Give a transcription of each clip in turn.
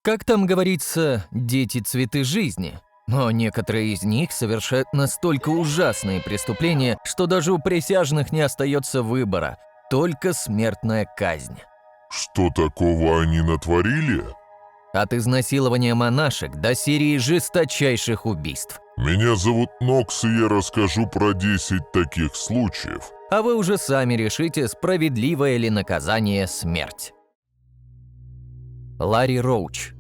Как там говорится, дети – цветы жизни. Но некоторые из них совершают настолько ужасные преступления, что даже у присяжных не остается выбора – только смертная казнь. Что такого они натворили? От изнасилования монашек до серии жесточайших убийств. Меня зовут Нокс, и я расскажу про 10 таких случаев. А вы уже сами решите, справедливое ли наказание смерть. Ларри Роуч.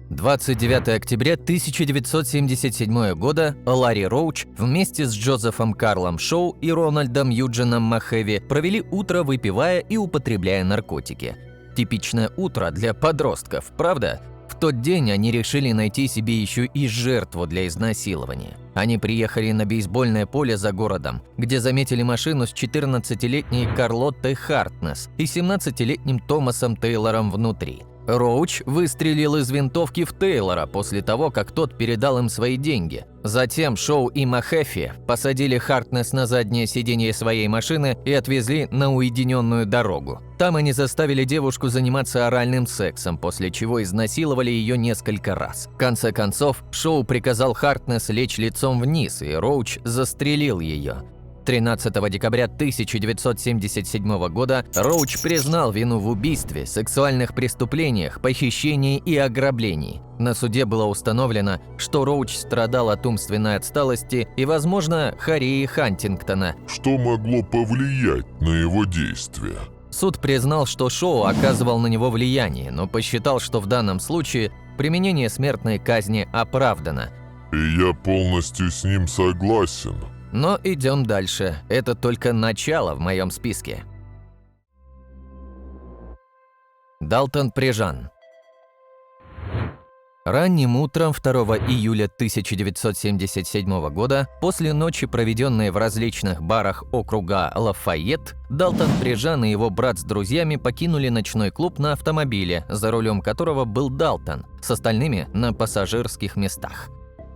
29 октября 1977 года Ларри Роуч вместе с Джозефом Карлом Шоу и Рональдом Юджином Махеви провели утро, выпивая и употребляя наркотики. Типичное утро для подростков, правда? В тот день они решили найти себе еще и жертву для изнасилования. Они приехали на бейсбольное поле за городом, где заметили машину с 14-летней Карлоттой Хартнесс и 17-летним Томасом Тейлором внутри. Роуч выстрелил из винтовки в Тейлора после того, как тот передал им свои деньги. Затем Шоу и Махефи посадили Хартнесс на заднее сиденье своей машины и отвезли на уединенную дорогу. Там они заставили девушку заниматься оральным сексом, после чего изнасиловали ее несколько раз. В конце концов, Шоу приказал Хартнесс лечь лицом вниз, и Роуч застрелил ее. 13 декабря 1977 года Роуч признал вину в убийстве, сексуальных преступлениях, похищении и ограблении. На суде было установлено, что Роуч страдал от умственной отсталости и, возможно, хории Хантингтона. Что могло повлиять на его действия? Суд признал, что Шоу оказывал на него влияние, но посчитал, что в данном случае применение смертной казни оправдано. И я полностью с ним согласен. Но идем дальше. Это только начало в моем списке. Далтон Прижан. Ранним утром 2 июля 1977 года, после ночи, проведенной в различных барах округа Лафайет, Далтон Прижан и его брат с друзьями покинули ночной клуб на автомобиле, за рулем которого был Далтон, с остальными на пассажирских местах.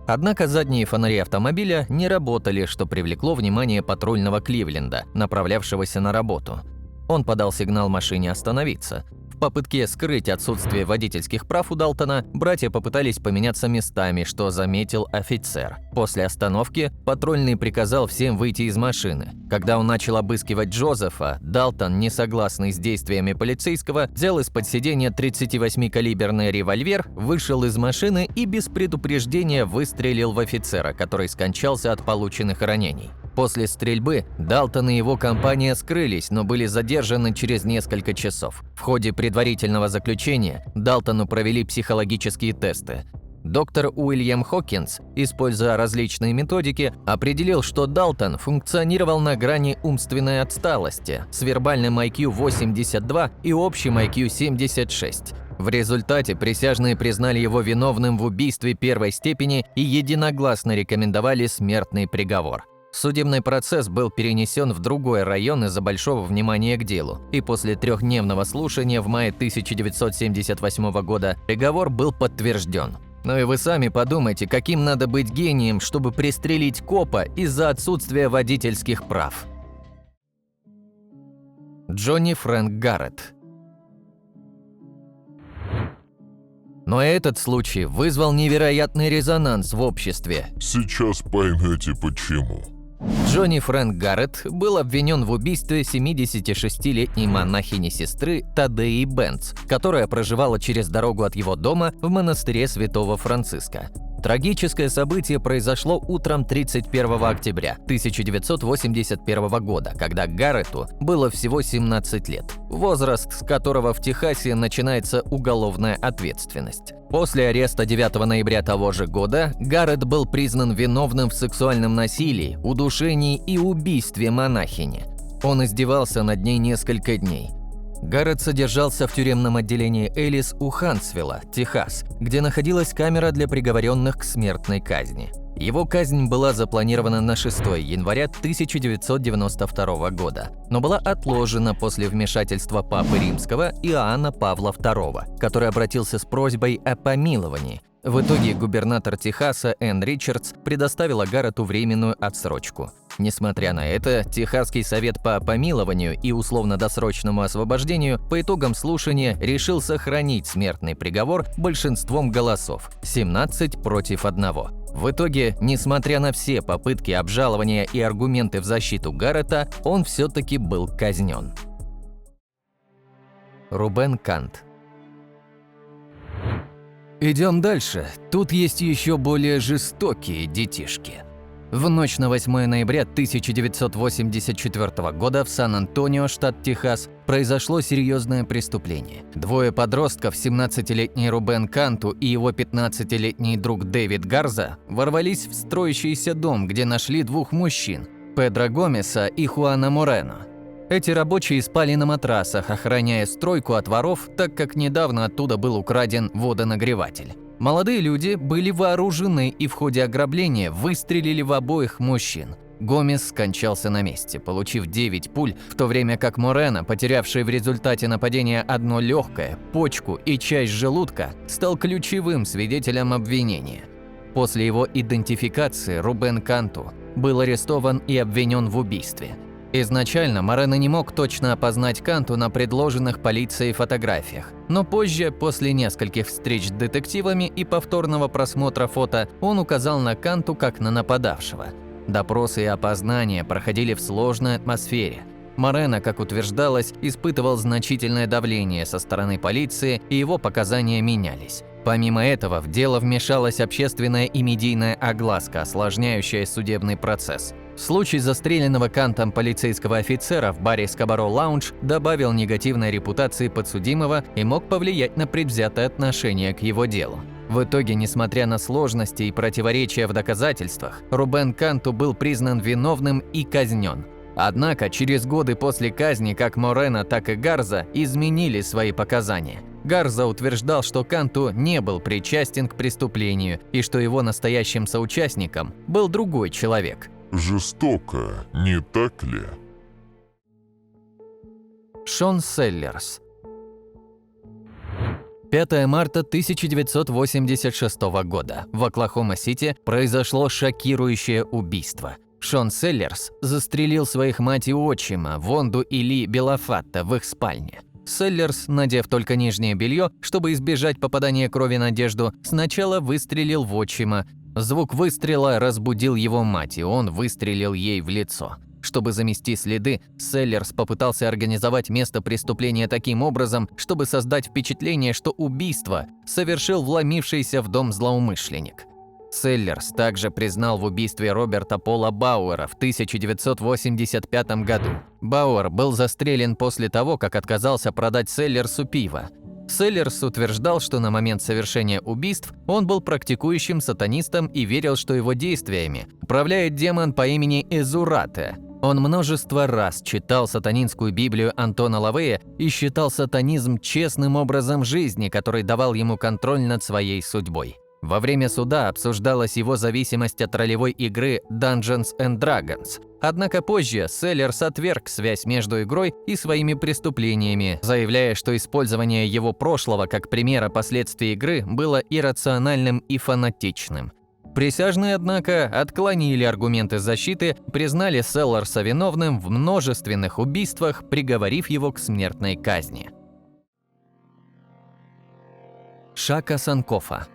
Однако задние фонари автомобиля не работали, что привлекло внимание патрульного Кливленда, направлявшегося на работу. Он подал сигнал машине остановиться. В попытке скрыть отсутствие водительских прав у Далтона, братья попытались поменяться местами, что заметил офицер. После остановки патрульный приказал всем выйти из машины. Когда он начал обыскивать Джозефа, Далтон, не согласный с действиями полицейского, взял из-под сиденья 38-калиберный револьвер, вышел из машины и без предупреждения выстрелил в офицера, который скончался от полученных ранений. После стрельбы Далтон и его компания скрылись, но были задержаны через несколько часов. В ходе предварительного заключения Далтону провели психологические тесты. Доктор Уильям Хокинс, используя различные методики, определил, что Далтон функционировал на грани умственной отсталости с вербальным IQ 82 и общим IQ 76. В результате присяжные признали его виновным в убийстве первой степени и единогласно рекомендовали смертный приговор. Судебный процесс был перенесен в другой район из-за большого внимания к делу, и после 3-дневного слушания в мае 1978 года приговор был подтвержден. Ну и вы сами подумайте, каким надо быть гением, чтобы пристрелить копа из-за отсутствия водительских прав. Джонни Фрэнк Гарретт. Но этот случай вызвал невероятный резонанс в обществе. Сейчас поймете почему. Джонни Фрэнк Гарретт был обвинен в убийстве 76-летней монахини-сестры Тадеи Бенц, которая проживала через дорогу от его дома в монастыре Святого Франциска. Трагическое событие произошло утром 31 октября 1981 года, когда Гарретту было всего 17 лет, возраст с которого в Техасе начинается уголовная ответственность. После ареста 9 ноября того же года Гарретт был признан виновным в сексуальном насилии, удушении и убийстве монахини. Он издевался над ней несколько дней. Гарретт содержался в тюремном отделении Элис у Хантсвилла, Техас, где находилась камера для приговоренных к смертной казни. Его казнь была запланирована на 6 января 1992 года, но была отложена после вмешательства Папы Римского Иоанна Павла II, который обратился с просьбой о помиловании. В итоге губернатор Техаса Энн Ричардс предоставила Гаррету временную отсрочку. Несмотря на это, Техасский совет по помилованию и условно-досрочному освобождению по итогам слушания решил сохранить смертный приговор большинством голосов – 17 против 1. В итоге, несмотря на все попытки обжалования и аргументы в защиту Гаррета, он все-таки был казнен. Рубен Кант. Идем дальше. Тут есть еще более жестокие детишки. В ночь на 8 ноября 1984 года в Сан-Антонио, штат Техас, произошло серьезное преступление. Двое подростков, 17-летний Рубен Канту и его 15-летний друг Дэвид Гарза, ворвались в строящийся дом, где нашли двух мужчин – Педро Гомеса и Хуана Морено. Эти рабочие спали на матрасах, охраняя стройку от воров, так как недавно оттуда был украден водонагреватель. Молодые люди были вооружены и в ходе ограбления выстрелили в обоих мужчин. Гомес скончался на месте, получив 9 пуль, в то время как Морено, потерявший в результате нападения одно легкое, почку и часть желудка, стал ключевым свидетелем обвинения. После его идентификации Рубен Канту был арестован и обвинен в убийстве. Изначально Морено не мог точно опознать Канту на предложенных полицией фотографиях, но позже, после нескольких встреч с детективами и повторного просмотра фото, он указал на Канту как на нападавшего. Допросы и опознания проходили в сложной атмосфере. Морено, как утверждалось, испытывал значительное давление со стороны полиции, и его показания менялись. Помимо этого, в дело вмешалась общественная и медийная огласка, осложняющая судебный процесс. Случай застреленного Кантом полицейского офицера в баре Скобаро Лаунж добавил негативной репутации подсудимого и мог повлиять на предвзятое отношение к его делу. В итоге, несмотря на сложности и противоречия в доказательствах, Рубен Канту был признан виновным и казнен. Однако, через годы после казни как Морено, так и Гарза изменили свои показания. Гарза утверждал, что Канту не был причастен к преступлению и что его настоящим соучастником был другой человек. Жестоко, не так ли? Шон Селлерс. 5 марта 1986 года в Оклахома-Сити произошло шокирующее убийство. Шон Селлерс застрелил своих мать и отчима, Вонду и Ли Белофатто, в их спальне. Селлерс, надев только нижнее белье, чтобы избежать попадания крови на одежду, сначала выстрелил в отчима. Звук выстрела разбудил его мать, и он выстрелил ей в лицо. Чтобы замести следы, Селлерс попытался организовать место преступления таким образом, чтобы создать впечатление, что убийство совершил вломившийся в дом злоумышленник. Селлерс также признал в убийстве Роберта Пола Бауэра в 1985 году. Бауэр был застрелен после того, как отказался продать Селлерсу пиво. Селлерс утверждал, что на момент совершения убийств он был практикующим сатанистом и верил, что его действиями управляет демон по имени Эзурате. Он множество раз читал сатанинскую Библию Антона Лавея и считал сатанизм честным образом жизни, который давал ему контроль над своей судьбой. Во время суда обсуждалась его зависимость от ролевой игры Dungeons and Dragons. Однако позже Селлерс отверг связь между игрой и своими преступлениями, заявляя, что использование его прошлого как примера последствий игры было иррациональным и фанатичным. Присяжные, однако, отклонили аргументы защиты, признали Селлерса виновным в множественных убийствах, приговорив его к смертной казни. Шака Санкофа.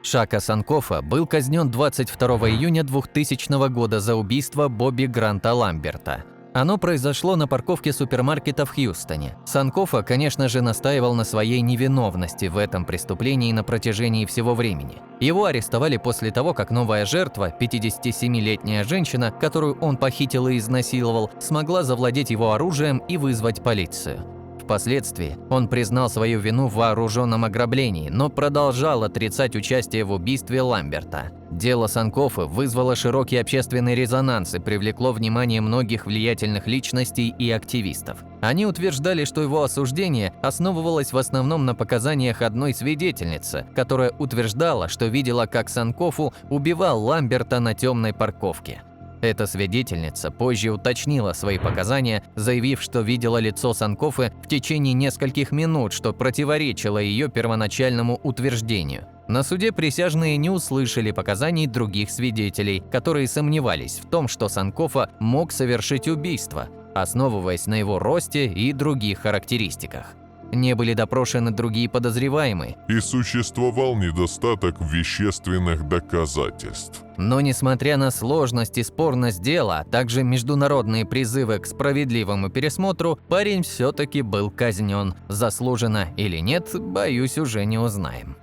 Шака Санкофа был казнен 22 июня 2000 года за убийство Бобби Гранта Ламберта. Оно произошло на парковке супермаркета в Хьюстоне. Санкофа, конечно же, настаивал на своей невиновности в этом преступлении на протяжении всего времени. Его арестовали после того, как новая жертва, 57-летняя женщина, которую он похитил и изнасиловал, смогла завладеть его оружием и вызвать полицию. Впоследствии он признал свою вину в вооруженном ограблении, но продолжал отрицать участие в убийстве Ламберта. Дело Санкофы вызвало широкий общественный резонанс и привлекло внимание многих влиятельных личностей и активистов. Они утверждали, что его осуждение основывалось в основном на показаниях одной свидетельницы, которая утверждала, что видела, как Санкофу убивал Ламберта на темной парковке. Эта свидетельница позже уточнила свои показания, заявив, что видела лицо Санкофы в течение нескольких минут, что противоречило ее первоначальному утверждению. На суде присяжные не услышали показаний других свидетелей, которые сомневались в том, что Санкофа мог совершить убийство, основываясь на его росте и других характеристиках. Не были допрошены другие подозреваемые. И существовал недостаток вещественных доказательств. Но несмотря на сложность и спорность дела, а также международные призывы к справедливому пересмотру, парень все-таки был казнен. Заслуженно или нет, боюсь, уже не узнаем.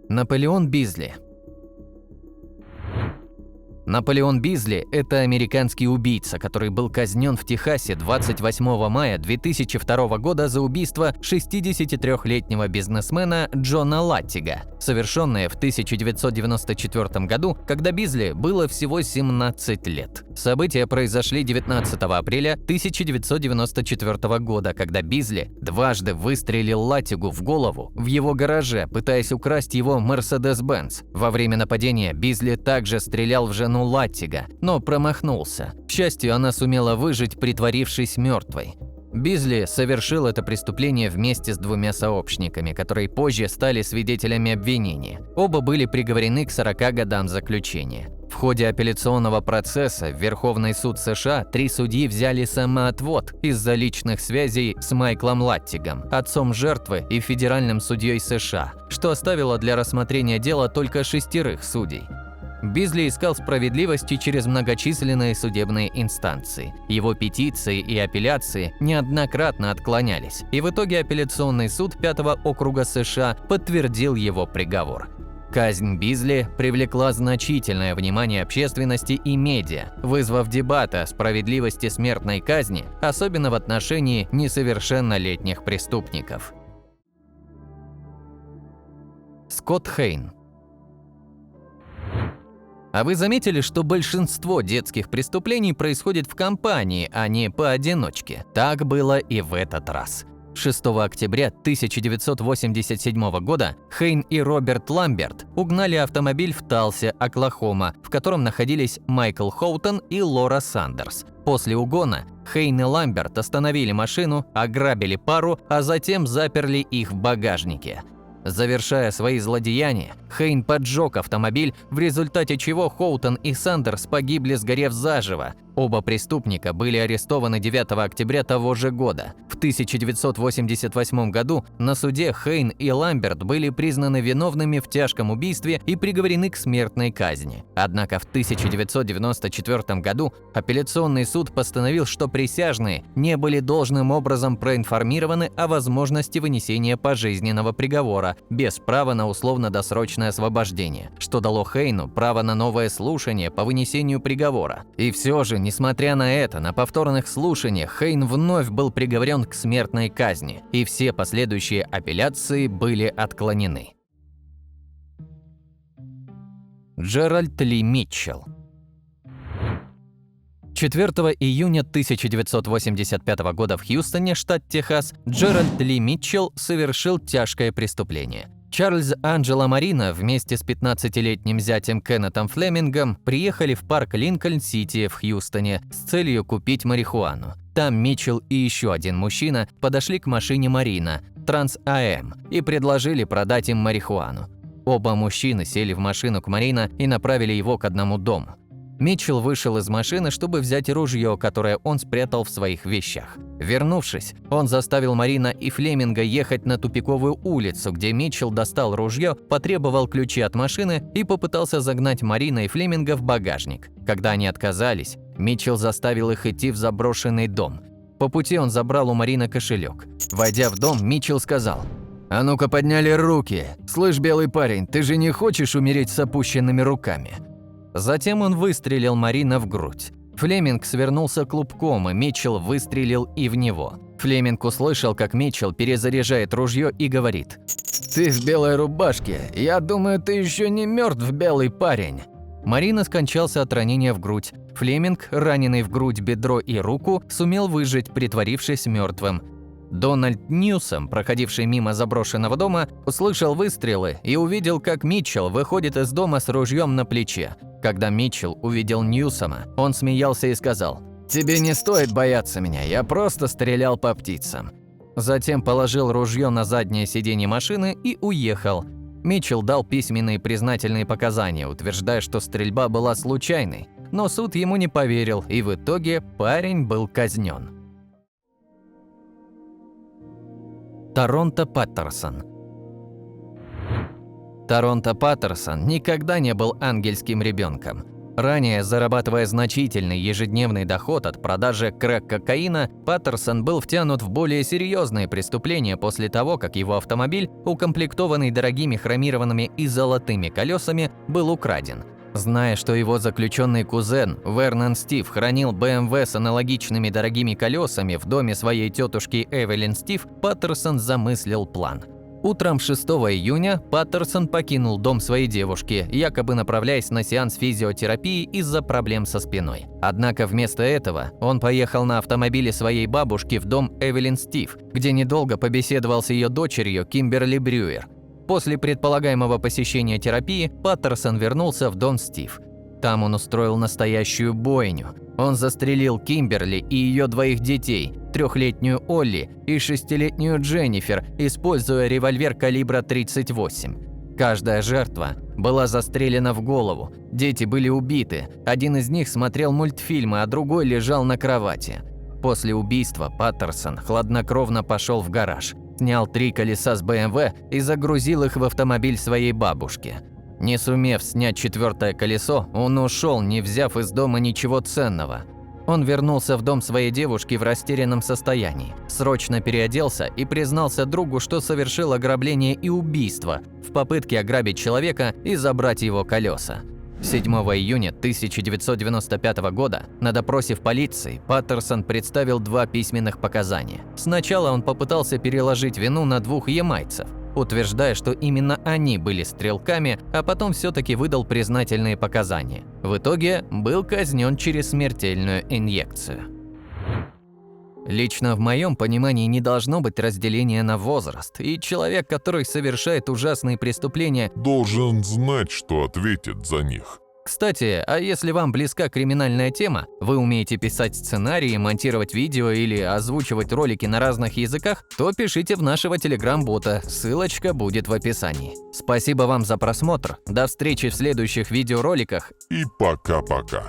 Наполеон Бизли. Наполеон Бизли – это американский убийца, который был казнен в Техасе 28 мая 2002 года за убийство 63-летнего бизнесмена Джона Латтига, совершенное в 1994 году, когда Бизли было всего 17 лет. События произошли 19 апреля 1994 года, когда Бизли дважды выстрелил Латтигу в голову в его гараже, пытаясь украсть его Mercedes-Benz. Во время нападения Бизли также стрелял в жену Латтига, но промахнулся. К счастью, она сумела выжить, притворившись мертвой. Бизли совершил это преступление вместе с двумя сообщниками, которые позже стали свидетелями обвинения. Оба были приговорены к 40 годам заключения. В ходе апелляционного процесса в Верховный суд США 3 судьи взяли самоотвод из-за личных связей с Майклом Латтигом, отцом жертвы и федеральным судьей США, что оставило для рассмотрения дела только 6 судей. Бизли искал справедливости через многочисленные судебные инстанции. Его петиции и апелляции неоднократно отклонялись, и в итоге апелляционный суд 5-го округа США подтвердил его приговор. Казнь Бизли привлекла значительное внимание общественности и медиа, вызвав дебаты о справедливости смертной казни, особенно в отношении несовершеннолетних преступников. Скотт Хейн. А вы заметили, что большинство детских преступлений происходит в компании, а не поодиночке? Так было и в этот раз. 6 октября 1987 года Хейн и Роберт Ламберт угнали автомобиль в Талсе, Оклахома, в котором находились Майкл Хоутон и Лора Сандерс. После угона Хейн и Ламберт остановили машину, ограбили пару, а затем заперли их в багажнике. Завершая свои злодеяния, Хейн поджег автомобиль, в результате чего Хоутон и Сандерс погибли, сгорев заживо. Оба преступника были арестованы 9 октября того же года. В 1988 году на суде Хейн и Ламберт были признаны виновными в тяжком убийстве и приговорены к смертной казни. Однако в 1994 году апелляционный суд постановил, что присяжные не были должным образом проинформированы о возможности вынесения пожизненного приговора без права на условно-досрочное освобождение, что дало Хейну право на новое слушание по вынесению приговора. И все же, несмотря на это, на повторных слушаниях Хейн вновь был приговорен к смертной казни, и все последующие апелляции были отклонены. Джеральд Ли Митчелл. 4 июня 1985 года в Хьюстоне, штат Техас, Джеральд Ли Митчелл совершил тяжкое преступление. Чарльз Анджело Марина вместе с 15-летним зятем Кеннетом Флемингом приехали в парк Линкольн-Сити в Хьюстоне с целью купить марихуану. Там Митчелл и еще один мужчина подошли к машине Марина, Транс АМ, и предложили продать им марихуану. Оба мужчины сели в машину к Марина и направили его к одному дому. Митчелл вышел из машины, чтобы взять ружье, которое он спрятал в своих вещах. Вернувшись, он заставил Марина и Флеминга ехать на тупиковую улицу, где Митчелл достал ружье, потребовал ключи от машины и попытался загнать Марина и Флеминга в багажник. Когда они отказались, Митчелл заставил их идти в заброшенный дом. По пути он забрал у Марина кошелек. Войдя в дом, Митчелл сказал: «А ну-ка подняли руки! Слышь, белый парень, ты же не хочешь умереть с опущенными руками?» Затем он выстрелил Марина в грудь. Флеминг свернулся клубком, и Митчелл выстрелил и в него. Флеминг услышал, как Митчелл перезаряжает ружье и говорит: «Ты в белой рубашке, я думаю, ты еще не мертв, белый парень». Марина скончался от ранения в грудь. Флеминг, раненый в грудь, бедро и руку, сумел выжить, притворившись мертвым. Дональд Ньюсом, проходивший мимо заброшенного дома, услышал выстрелы и увидел, как Митчелл выходит из дома с ружьем на плече. Когда Митчелл увидел Ньюсома, он смеялся и сказал: «Тебе не стоит бояться меня, я просто стрелял по птицам». Затем положил ружье на заднее сиденье машины и уехал. Митчелл дал письменные признательные показания, утверждая, что стрельба была случайной, но суд ему не поверил, и в итоге парень был казнен. Торонто Паттерсон. Торонто Паттерсон никогда не был ангельским ребенком. Ранее, зарабатывая значительный ежедневный доход от продажи крэк-кокаина, Паттерсон был втянут в более серьезные преступления после того, как его автомобиль, укомплектованный дорогими хромированными и золотыми колесами, был украден. Зная, что его заключенный кузен Вернон Стив хранил BMW с аналогичными дорогими колесами в доме своей тетушки Эвелин Стив, Паттерсон замыслил план. Утром 6 июня Паттерсон покинул дом своей девушки, якобы направляясь на сеанс физиотерапии из-за проблем со спиной. Однако вместо этого он поехал на автомобиле своей бабушки в дом Эвелин Стив, где недолго побеседовал с ее дочерью Кимберли Брюер. После предполагаемого посещения терапии Паттерсон вернулся в дом Стив. Там он устроил настоящую бойню. Он застрелил Кимберли и ее двоих детей, 3-летнюю Олли и 6-летнюю Дженнифер, используя револьвер калибра 38. Каждая жертва была застрелена в голову, дети были убиты, один из них смотрел мультфильмы, а другой лежал на кровати. После убийства Паттерсон хладнокровно пошел в гараж, снял 3 колеса с BMW и загрузил их в автомобиль своей бабушки. Не сумев снять 4-е колесо, он ушел, не взяв из дома ничего ценного. Он вернулся в дом своей девушки в растерянном состоянии, срочно переоделся и признался другу, что совершил ограбление и убийство в попытке ограбить человека и забрать его колеса. 7 июня 1995 года на допросе в полиции Паттерсон представил 2 письменных показания. Сначала он попытался переложить вину на 2 ямайцев, утверждая, что именно они были стрелками, а потом все-таки выдал признательные показания. В итоге был казнен через смертельную инъекцию. Лично в моем понимании не должно быть разделения на возраст, и человек, который совершает ужасные преступления, должен знать, что ответит за них. Кстати, а если вам близка криминальная тема, вы умеете писать сценарии, монтировать видео или озвучивать ролики на разных языках, то пишите в нашего телеграм-бота, ссылочка будет в описании. Спасибо вам за просмотр, до встречи в следующих видеороликах И пока-пока.